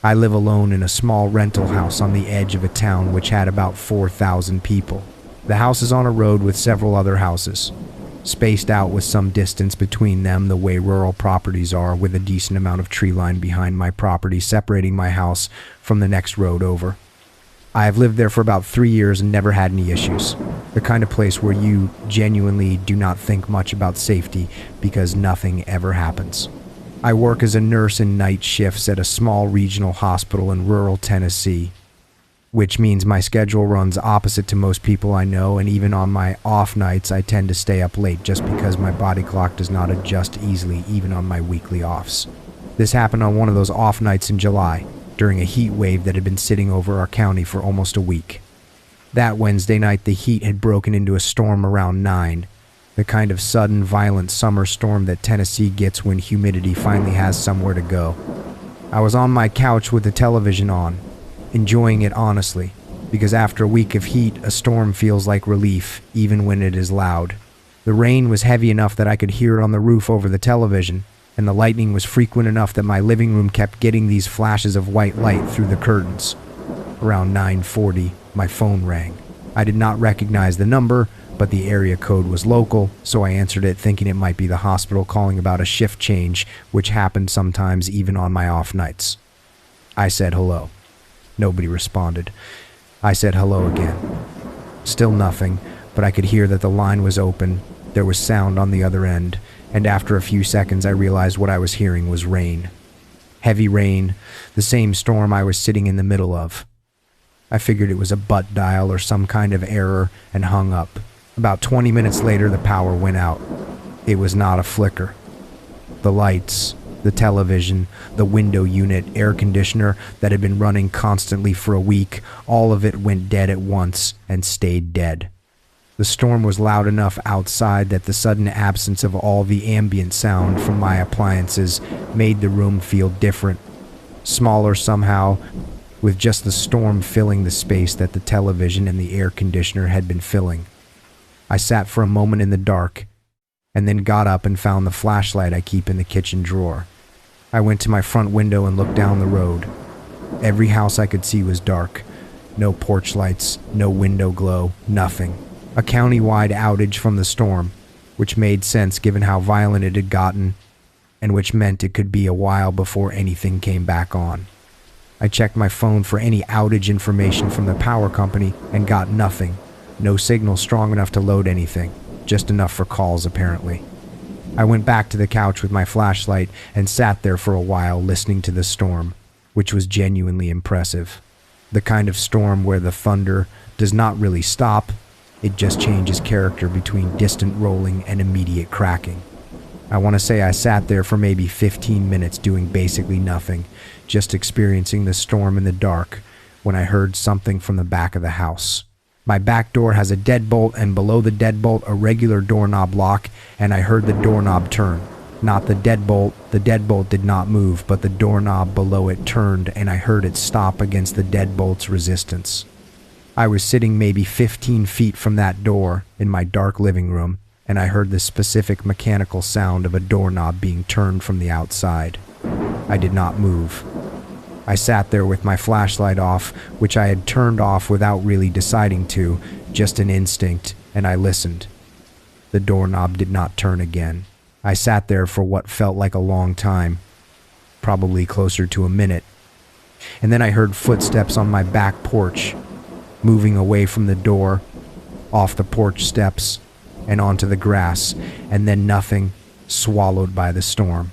I live alone in a small rental house on the edge of a town which had about 4,000 people. The house is on a road with several other houses, spaced out with some distance between them the way rural properties are, with a decent amount of tree line behind my property separating my house from the next road over. I have lived there for about 3 years and never had any issues. The kind of place where you genuinely do not think much about safety because nothing ever happens. I work as a nurse in night shifts at a small regional hospital in rural Tennessee, which means my schedule runs opposite to most people I know, and even on my off nights I tend to stay up late just because my body clock does not adjust easily even on my weekly offs. This happened on one of those off nights in July, during a heat wave that had been sitting over our county for almost a week. That Wednesday night the heat had broken into a storm around 9, the kind of sudden, violent summer storm that Tennessee gets when humidity finally has somewhere to go. I was on my couch with the television on, enjoying it honestly, because after a week of heat, a storm feels like relief, even when it is loud. The rain was heavy enough that I could hear it on the roof over the television, and the lightning was frequent enough that my living room kept getting these flashes of white light through the curtains. Around 9:40, my phone rang. I did not recognize the number, but the area code was local, so I answered it thinking it might be the hospital calling about a shift change, which happened sometimes even on my off nights. I said hello. Nobody responded. I said hello again. Still nothing, but I could hear that the line was open. There was sound on the other end, and after a few seconds I realized what I was hearing was rain. Heavy rain, the same storm I was sitting in the middle of. I figured it was a butt dial or some kind of error and hung up. About 20 minutes later the power went out. It was not a flicker. The lights, the television, the window unit, air conditioner that had been running constantly for a week, all of it went dead at once and stayed dead. The storm was loud enough outside that the sudden absence of all the ambient sound from my appliances made the room feel different, smaller somehow, with just the storm filling the space that the television and the air conditioner had been filling. I sat for a moment in the dark, and then got up and found the flashlight I keep in the kitchen drawer. I went to my front window and looked down the road. Every house I could see was dark. No porch lights, no window glow, nothing. A county-wide outage from the storm, which made sense given how violent it had gotten, and which meant it could be a while before anything came back on. I checked my phone for any outage information from the power company and got nothing. No signal strong enough to load anything, just enough for calls apparently. I went back to the couch with my flashlight and sat there for a while listening to the storm, which was genuinely impressive. The kind of storm where the thunder does not really stop, it just changes character between distant rolling and immediate cracking. I want to say I sat there for maybe 15 minutes doing basically nothing, just experiencing the storm in the dark, when I heard something from the back of the house. My back door has a deadbolt, and below the deadbolt a regular doorknob lock, and I heard the doorknob turn. Not the deadbolt. The deadbolt did not move, but the doorknob below it turned, and I heard it stop against the deadbolt's resistance. I was sitting maybe 15 feet from that door in my dark living room, and I heard the specific mechanical sound of a doorknob being turned from the outside. I did not move. I sat there with my flashlight off, which I had turned off without really deciding to, just an instinct, and I listened. The doorknob did not turn again. I sat there for what felt like a long time, probably closer to a minute, and then I heard footsteps on my back porch, moving away from the door, off the porch steps, and onto the grass, and then nothing, swallowed by the storm.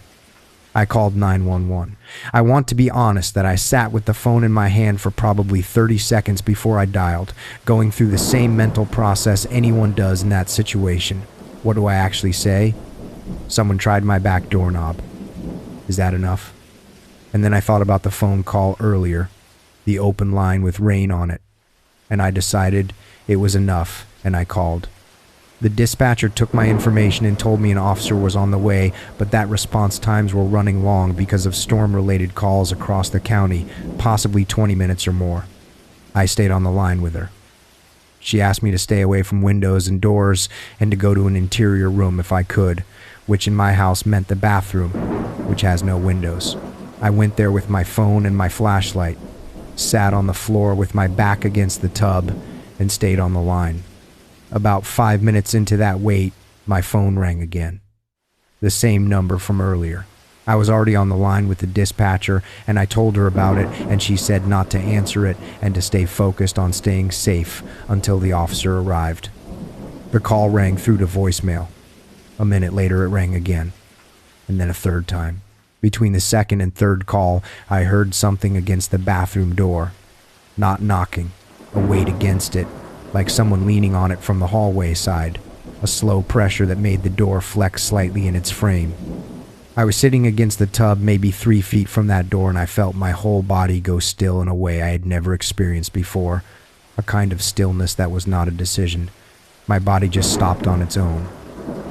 I called 911. I want to be honest that I sat with the phone in my hand for probably 30 seconds before I dialed, going through the same mental process anyone does in that situation. What do I actually say? Someone tried my back doorknob. Is that enough? And then I thought about the phone call earlier, the open line with rain on it, and I decided it was enough, and I called. The dispatcher took my information and told me an officer was on the way, but that response times were running long because of storm-related calls across the county, possibly 20 minutes or more. I stayed on the line with her. She asked me to stay away from windows and doors and to go to an interior room if I could, which in my house meant the bathroom, which has no windows. I went there with my phone and my flashlight, sat on the floor with my back against the tub, and stayed on the line. About 5 minutes into that wait, my phone rang again. The same number from earlier. I was already on the line with the dispatcher, and I told her about it, and she said not to answer it and to stay focused on staying safe until the officer arrived. The call rang through to voicemail. A minute later it rang again, and then a third time. Between the second and third call, I heard something against the bathroom door. Not knocking, a weight against it, like someone leaning on it from the hallway side. A slow pressure that made the door flex slightly in its frame. I was sitting against the tub maybe 3 feet from that door, and I felt my whole body go still in a way I had never experienced before. A kind of stillness that was not a decision. My body just stopped on its own.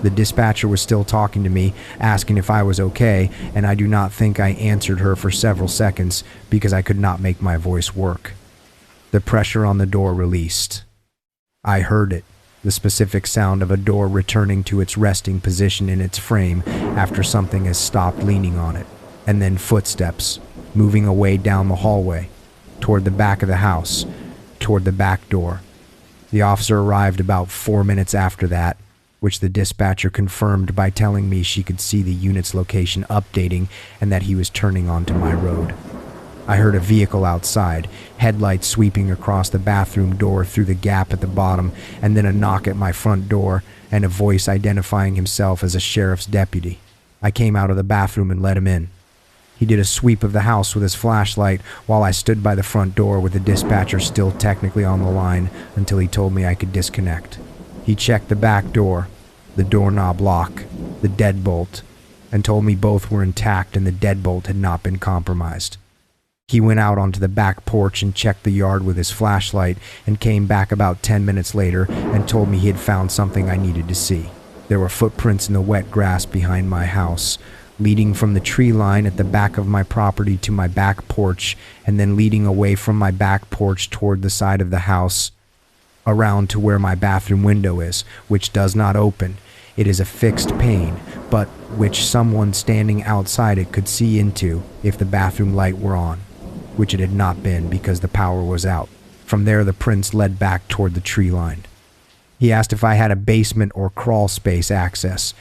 The dispatcher was still talking to me, asking if I was okay, and I do not think I answered her for several seconds because I could not make my voice work. The pressure on the door released. I heard it. The specific sound of a door returning to its resting position in its frame after something has stopped leaning on it, and then footsteps, moving away down the hallway, toward the back of the house, toward the back door. The officer arrived about 4 minutes after that, which the dispatcher confirmed by telling me she could see the unit's location updating and that he was turning onto my road. I heard a vehicle outside, headlights sweeping across the bathroom door through the gap at the bottom, and then a knock at my front door and a voice identifying himself as a sheriff's deputy. I came out of the bathroom and let him in. He did a sweep of the house with his flashlight while I stood by the front door with the dispatcher still technically on the line until he told me I could disconnect. He checked the back door, the doorknob lock, the deadbolt, and told me both were intact and the deadbolt had not been compromised. He went out onto the back porch and checked the yard with his flashlight and came back about 10 minutes later and told me he had found something I needed to see. There were footprints in the wet grass behind my house, leading from the tree line at the back of my property to my back porch, and then leading away from my back porch toward the side of the house, around to where my bathroom window is, which does not open. It is a fixed pane, but which someone standing outside it could see into if the bathroom light were on, which it had not been because the power was out. From there, the prints led back toward the tree line. He asked if I had a basement or crawl space access,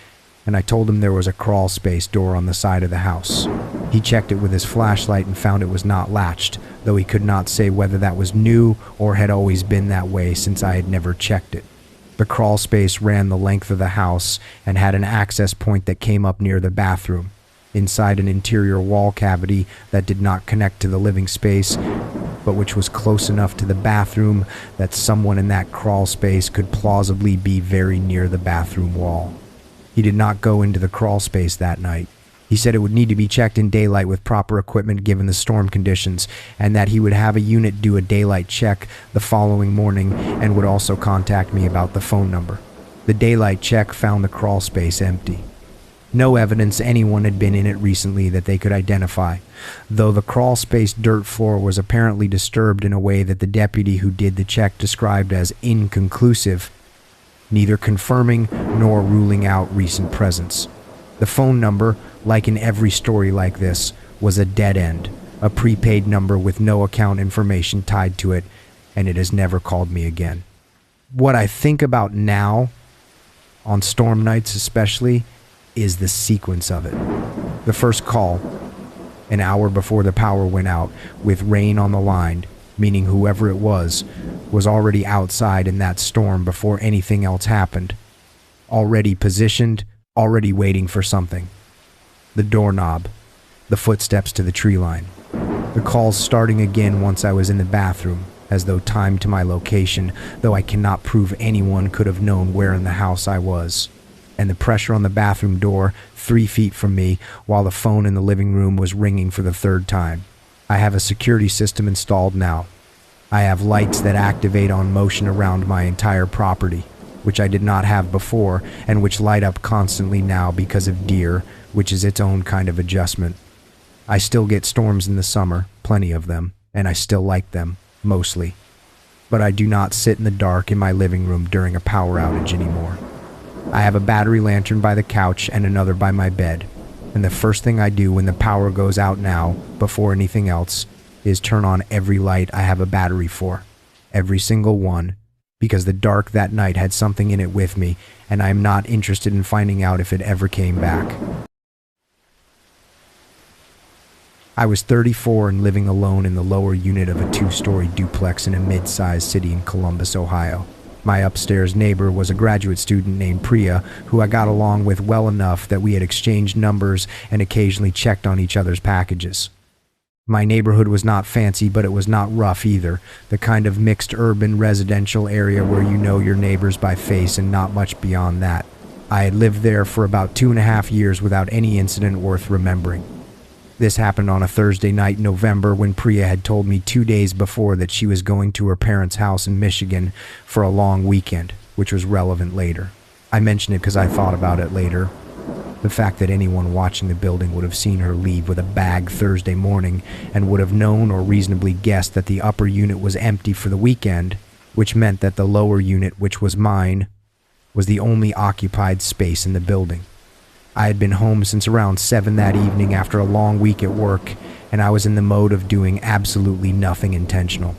and I told him there was a crawl space door on the side of the house. He checked it with his flashlight and found it was not latched, though he could not say whether that was new or had always been that way since I had never checked it. The crawl space ran the length of the house and had an access point that came up near the bathroom, inside an interior wall cavity that did not connect to the living space, but which was close enough to the bathroom that someone in that crawl space could plausibly be very near the bathroom wall. He did not go into the crawl space that night. He said it would need to be checked in daylight with proper equipment given the storm conditions, and that he would have a unit do a daylight check the following morning and would also contact me about the phone number. The daylight check found the crawl space empty. No evidence anyone had been in it recently that they could identify, though the crawl space dirt floor was apparently disturbed in a way that the deputy who did the check described as inconclusive, neither confirming nor ruling out recent presence. The phone number, like in every story like this, was a dead end, a prepaid number with no account information tied to it, and it has never called me again. What I think about now, on storm nights especially, is the sequence of it. The first call, an hour before the power went out, with rain on the line, meaning whoever it was already outside in that storm before anything else happened, already positioned, already waiting for something. The doorknob, the footsteps to the tree line. The calls starting again once I was in the bathroom, as though timed to my location, though I cannot prove anyone could have known where in the house I was. And the pressure on the bathroom door 3 feet from me while the phone in the living room was ringing for the third time. I have a security system installed now. I have lights that activate on motion around my entire property, which I did not have before, and which light up constantly now because of deer, which is its own kind of adjustment. I still get storms in the summer, plenty of them, and I still like them, mostly. But I do not sit in the dark in my living room during a power outage anymore. I have a battery lantern by the couch and another by my bed, And the first thing I do when the power goes out now, before anything else, is turn on every light I have a battery for. Every single one. Because the dark that night had something in it with me, and I am not interested in finding out if it ever came back. I was 34 and living alone in the lower unit of a 2-story duplex in a mid-sized city in Columbus, Ohio. My upstairs neighbor was a graduate student named Priya, who I got along with well enough that we had exchanged numbers and occasionally checked on each other's packages. My neighborhood was not fancy, but it was not rough either, the kind of mixed urban residential area where you know your neighbors by face and not much beyond that. I had lived there for about 2.5 years without any incident worth remembering. This happened on a Thursday night in November when Priya had told me 2 days before that she was going to her parents' house in Michigan for a long weekend, which was relevant later. I mentioned it because I thought about it later. The fact that anyone watching the building would have seen her leave with a bag Thursday morning and would have known or reasonably guessed that the upper unit was empty for the weekend, which meant that the lower unit, which was mine, was the only occupied space in the building. I had been home since around 7 that evening after a long week at work, and I was in the mode of doing absolutely nothing intentional.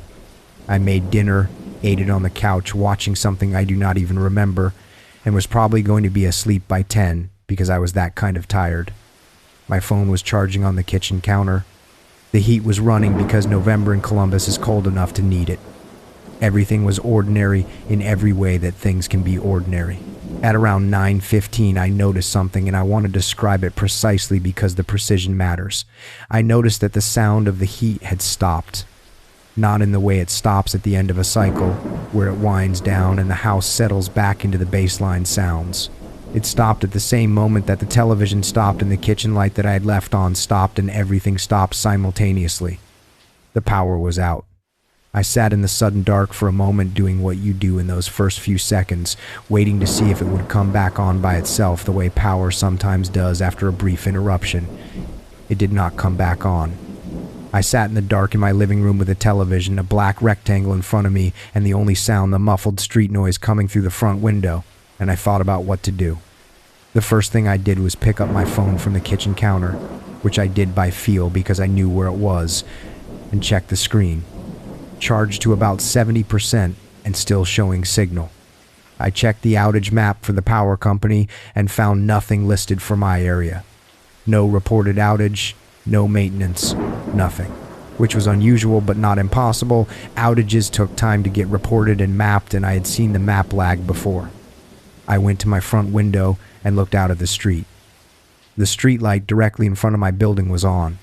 I made dinner, ate it on the couch watching something I do not even remember, and was probably going to be asleep by 10 because I was that kind of tired. My phone was charging on the kitchen counter. The heat was running because November in Columbus is cold enough to need it. Everything was ordinary in every way that things can be ordinary. At around 9:15, I noticed something, and I want to describe it precisely because the precision matters. I noticed that the sound of the heat had stopped. Not in the way it stops at the end of a cycle, where it winds down and the house settles back into the baseline sounds. It stopped at the same moment that the television stopped and the kitchen light that I had left on stopped and everything stopped simultaneously. The power was out. I sat in the sudden dark for a moment doing what you do in those first few seconds, waiting to see if it would come back on by itself the way power sometimes does after a brief interruption. It did not come back on. I sat in the dark in my living room with a television, a black rectangle in front of me, and the only sound the muffled street noise coming through the front window, and I thought about what to do. The first thing I did was pick up my phone from the kitchen counter, which I did by feel because I knew where it was, and check the screen. Charged to about 70% and still showing signal. I checked the outage map for the power company and found nothing listed for my area. No reported outage, no maintenance, nothing. Which was unusual but not impossible. Outages took time to get reported and mapped, and I had seen the map lag before. I went to my front window and looked out at the street. The street light directly in front of my building was on.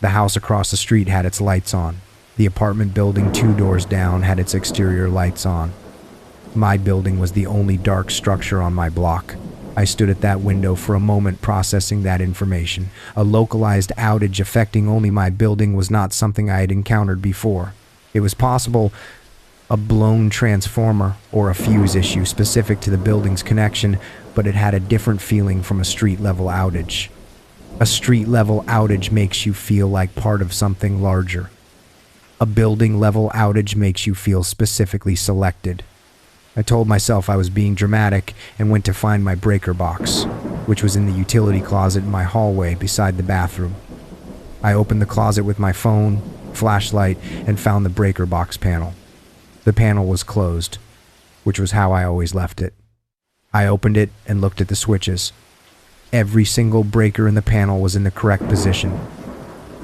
The house across the street had its lights on. The apartment building 2 doors down had its exterior lights on. My building was the only dark structure on my block. I stood at that window for a moment processing that information. A localized outage affecting only my building was not something I had encountered before. It was possible a blown transformer or a fuse issue specific to the building's connection, but it had a different feeling from a street-level outage. A street-level outage makes you feel like part of something larger. A building-level outage makes you feel specifically selected. I told myself I was being dramatic and went to find my breaker box, which was in the utility closet in my hallway beside the bathroom. I opened the closet with my phone, flashlight, and found the breaker box panel. The panel was closed, which was how I always left it. I opened it and looked at the switches. Every single breaker in the panel was in the correct position.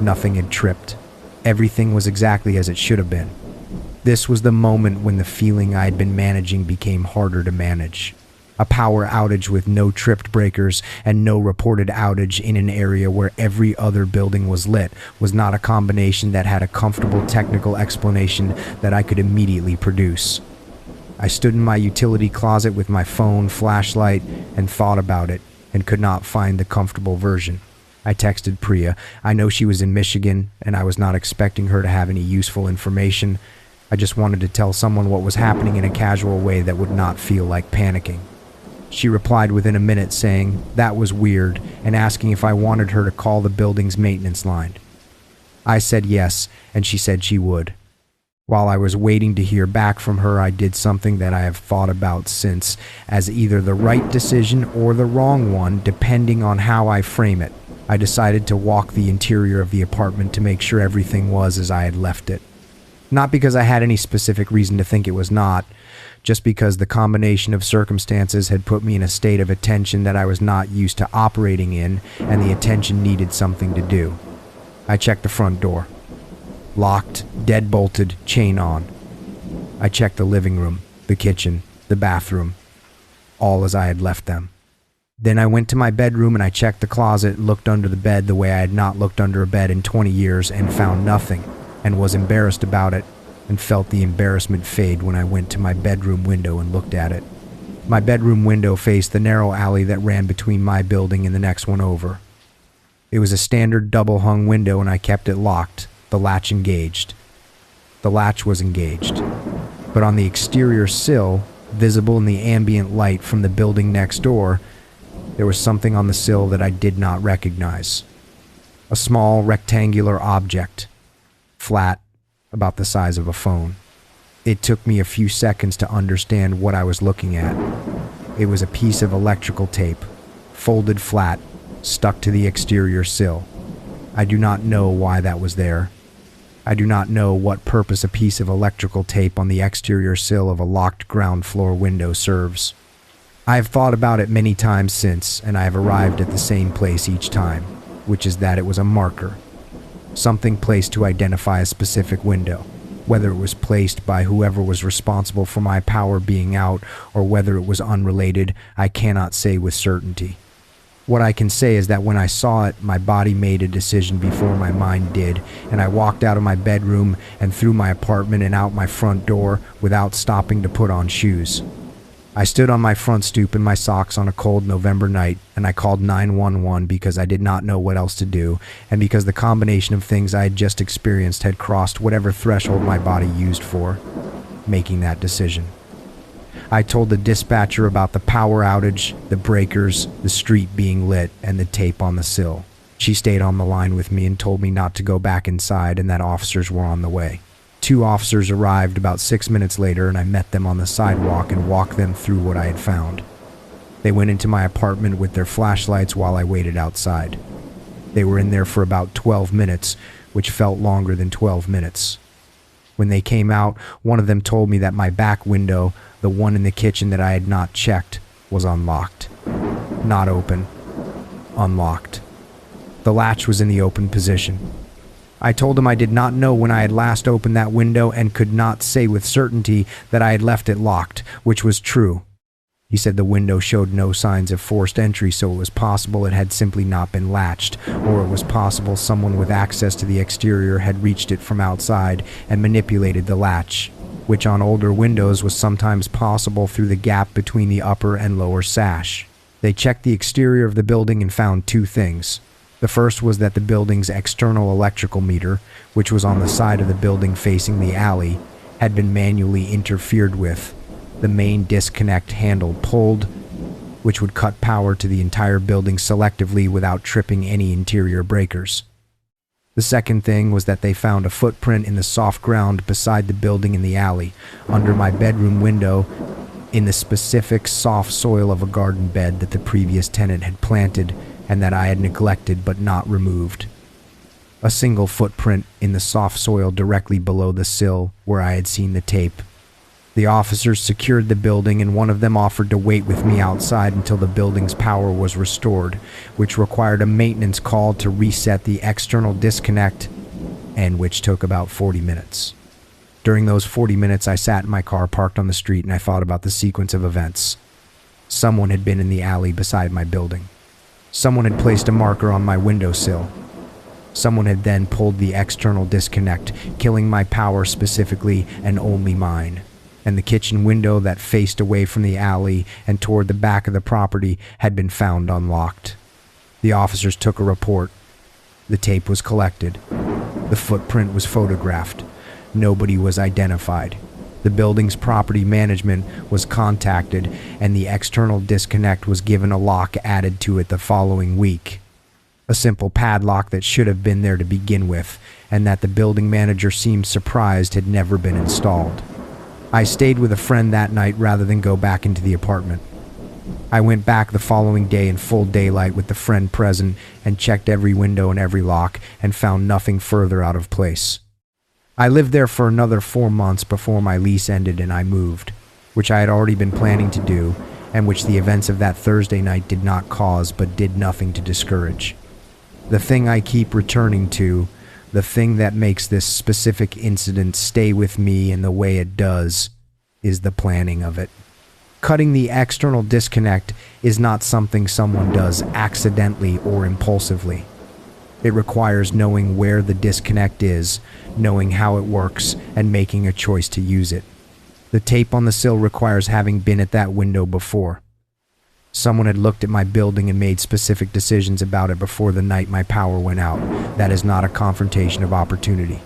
Nothing had tripped. Everything was exactly as it should have been. This was the moment when the feeling I had been managing became harder to manage. A power outage with no tripped breakers and no reported outage in an area where every other building was lit was not a combination that had a comfortable technical explanation that I could immediately produce. I stood in my utility closet with my phone, flashlight, and thought about it, and could not find the comfortable version. I texted Priya. I know she was in Michigan, and I was not expecting her to have any useful information. I just wanted to tell someone what was happening in a casual way that would not feel like panicking. She replied within a minute saying that was weird and asking if I wanted her to call the building's maintenance line. I said yes, and she said she would. While I was waiting to hear back from her, I did something that I have thought about since as either the right decision or the wrong one, depending on how I frame it. I decided to walk the interior of the apartment to make sure everything was as I had left it. Not because I had any specific reason to think it was not, just because the combination of circumstances had put me in a state of attention that I was not used to operating in, and the attention needed something to do. I checked the front door. Locked, dead-bolted, chain on. I checked the living room, the kitchen, the bathroom, all as I had left them. Then I went to my bedroom and I checked the closet, looked under the bed the way I had not looked under a bed in 20 years and found nothing, and was embarrassed about it, and felt the embarrassment fade when I went to my bedroom window and looked at it. My bedroom window faced the narrow alley that ran between my building and the next one over. It was a standard double-hung window and I kept it locked, the latch engaged. The latch was engaged, but on the exterior sill, visible in the ambient light from the building next door, there was something on the sill that I did not recognize. A small rectangular object, flat, about the size of a phone. It took me a few seconds to understand what I was looking at. It was a piece of electrical tape, folded flat, stuck to the exterior sill. I do not know why that was there. I do not know what purpose a piece of electrical tape on the exterior sill of a locked ground floor window serves. I have thought about it many times since, and I have arrived at the same place each time, which is that it was a marker. Something placed to identify a specific window. Whether it was placed by whoever was responsible for my power being out, or whether it was unrelated, I cannot say with certainty. What I can say is that when I saw it, my body made a decision before my mind did, and I walked out of my bedroom and through my apartment and out my front door without stopping to put on shoes. I stood on my front stoop in my socks on a cold November night, and I called 911 because I did not know what else to do, and because the combination of things I had just experienced had crossed whatever threshold my body used for making that decision. I told the dispatcher about the power outage, the breakers, the street being lit, and the tape on the sill. She stayed on the line with me and told me not to go back inside and that officers were on the way. 2 officers arrived about 6 minutes later, and I met them on the sidewalk and walked them through what I had found. They went into my apartment with their flashlights while I waited outside. They were in there for about 12 minutes, which felt longer than 12 minutes. When they came out, one of them told me that my back window, the one in the kitchen that I had not checked, was unlocked. Not open. Unlocked. The latch was in the open position. I told him I did not know when I had last opened that window and could not say with certainty that I had left it locked, which was true. He said the window showed no signs of forced entry, so it was possible it had simply not been latched, or it was possible someone with access to the exterior had reached it from outside and manipulated the latch, which on older windows was sometimes possible through the gap between the upper and lower sash. They checked the exterior of the building and found 2 things. The first was that the building's external electrical meter, which was on the side of the building facing the alley, had been manually interfered with, the main disconnect handle pulled, which would cut power to the entire building selectively without tripping any interior breakers. The second thing was that they found a footprint in the soft ground beside the building in the alley, under my bedroom window, in the specific soft soil of a garden bed that the previous tenant had planted and that I had neglected but not removed. A single footprint in the soft soil directly below the sill where I had seen the tape. The officers secured the building, and one of them offered to wait with me outside until the building's power was restored, which required a maintenance call to reset the external disconnect, and which took about 40 minutes. During those 40 minutes, I sat in my car parked on the street and I thought about the sequence of events. Someone had been in the alley beside my building. Someone had placed a marker on my windowsill. Someone had then pulled the external disconnect, killing my power specifically and only mine. And the kitchen window that faced away from the alley and toward the back of the property had been found unlocked. The officers took a report. The tape was collected. The footprint was photographed. Nobody was identified. The building's property management was contacted, and the external disconnect was given a lock added to it the following week. A simple padlock that should have been there to begin with, and that the building manager seemed surprised had never been installed. I stayed with a friend that night rather than go back into the apartment. I went back the following day in full daylight with the friend present and checked every window and every lock and found nothing further out of place. I lived there for another 4 months before my lease ended and I moved, which I had already been planning to do and which the events of that Thursday night did not cause but did nothing to discourage. The thing I keep returning to, the thing that makes this specific incident stay with me in the way it does, is the planning of it. Cutting the external disconnect is not something someone does accidentally or impulsively. It requires knowing where the disconnect is, knowing how it works, and making a choice to use it. The tape on the sill requires having been at that window before. Someone had looked at my building and made specific decisions about it before the night my power went out. That is not a confrontation of opportunity.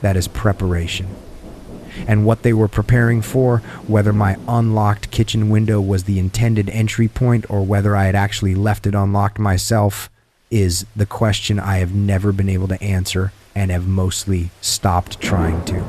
That is preparation. And what they were preparing for, whether my unlocked kitchen window was the intended entry point or whether I had actually left it unlocked myself, is the question I have never been able to answer and have mostly stopped trying to.